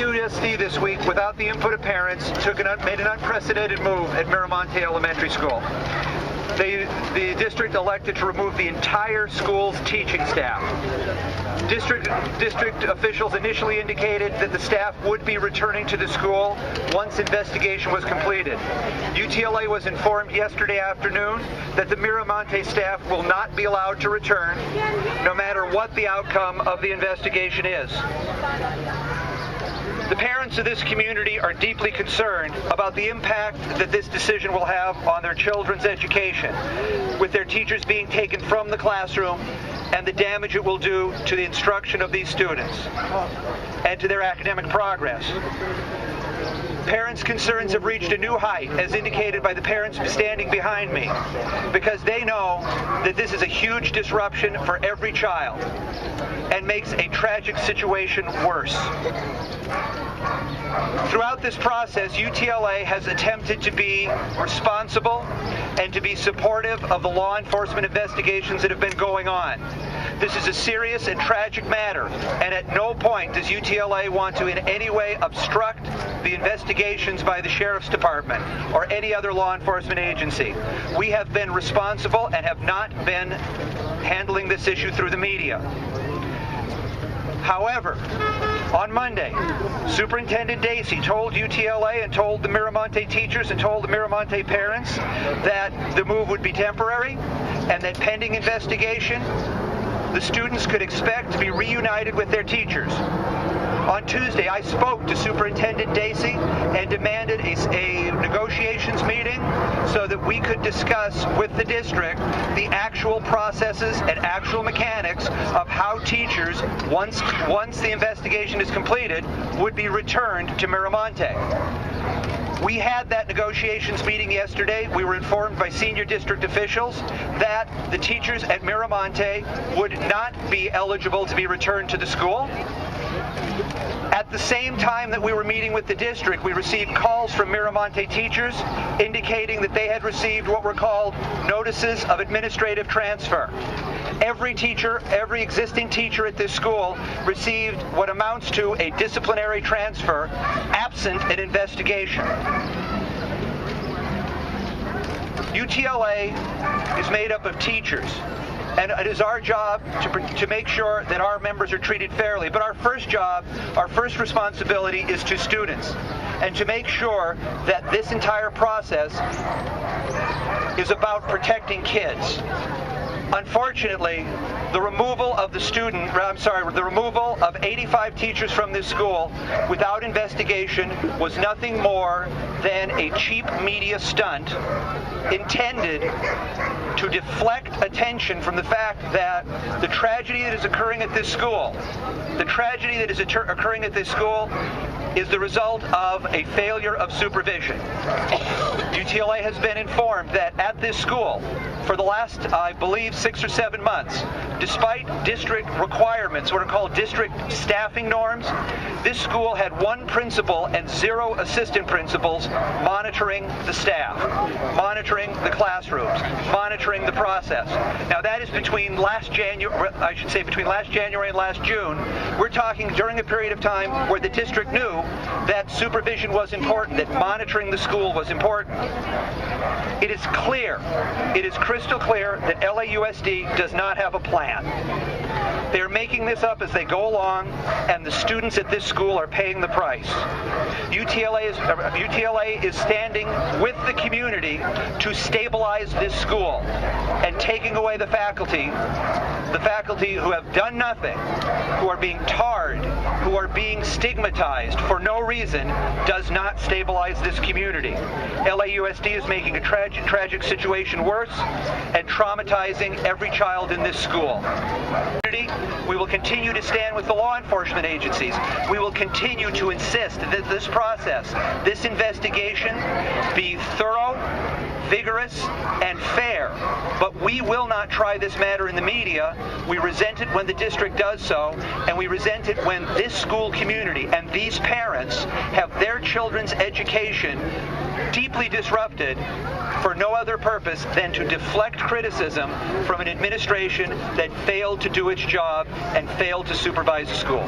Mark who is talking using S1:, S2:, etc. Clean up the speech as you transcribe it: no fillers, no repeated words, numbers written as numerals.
S1: LAUSD this week, without the input of parents, made an unprecedented move at Miramonte Elementary School. The district elected to remove the entire school's teaching staff. District officials initially indicated that the staff would be returning to the school once investigation was completed. UTLA was informed yesterday afternoon that the Miramonte staff will not be allowed to return, no matter what the outcome of the investigation is. The parents of this community are deeply concerned about the impact that this decision will have on their children's education, with their teachers being taken from the classroom and the damage it will do to the instruction of these students and to their academic progress. Parents' concerns have reached a new height, as indicated by the parents standing behind me, because they know that this is a huge disruption for every child and makes a tragic situation worse. Throughout this process, UTLA has attempted to be responsible and to be supportive of the law enforcement investigations that have been going on. This is a serious and tragic matter, and at no point does UTLA want to in any way obstruct the investigations by the Sheriff's Department or any other law enforcement agency. We have been responsible and have not been handling this issue through the media. However, on Monday, Superintendent Dacey told UTLA and told the Miramonte teachers and told the Miramonte parents that the move would be temporary and that pending investigation, the students could expect to be reunited with their teachers. On Tuesday, I spoke to Superintendent Dacey and demanded a negotiations meeting so that we could discuss with the district the actual processes and actual mechanics of how teachers, once the investigation is completed, would be returned to Miramonte. We had that negotiations meeting yesterday. We were informed by senior district officials that the teachers at Miramonte would not be eligible to be returned to the school. At the same time that we were meeting with the district, we received calls from Miramonte teachers indicating that they had received what were called notices of administrative transfer. Every teacher, every existing teacher at this school received what amounts to a disciplinary transfer absent an investigation. UTLA is made up of teachers, and it is our job to make sure that our members are treated fairly. But our first responsibility is to students, and to make sure that this entire process is about protecting kids. Unfortunately, the removal of 85 teachers from this school without investigation was nothing more than a cheap media stunt intended to deflect attention from the fact that the tragedy that is occurring at this school, is the result of a failure of supervision. UTLA has been informed that at this school, for the last, I believe, 6 or 7 months, despite district requirements, what are called district staffing norms, this school had 1 principal and 0 assistant principals monitoring the staff, monitoring the classrooms, monitoring the process. Now that is between last January and last June. We're talking during a period of time where the district knew that supervision was important, that monitoring the school was important. It is clear, it is crystal clear that LAUSD does not have a plan. They're making this up as they go along, and the students at this school are paying the price. UTLA is standing with the community to stabilize this school, and taking away the faculty who have done nothing, who are being tarred, who are being stigmatized for no reason, does not stabilize this community. LAUSD is making a tragic situation worse and traumatizing every child in this school. We will continue to stand with the law enforcement agencies. We will continue to insist that this process, this investigation, be thorough, vigorous, and fair. But we will not try this matter in the media. We resent it when the district does so, and we resent it when this school community and these parents have their children's education deeply disrupted for no other purpose than to deflect criticism from an administration that failed to do its job and failed to supervise the school.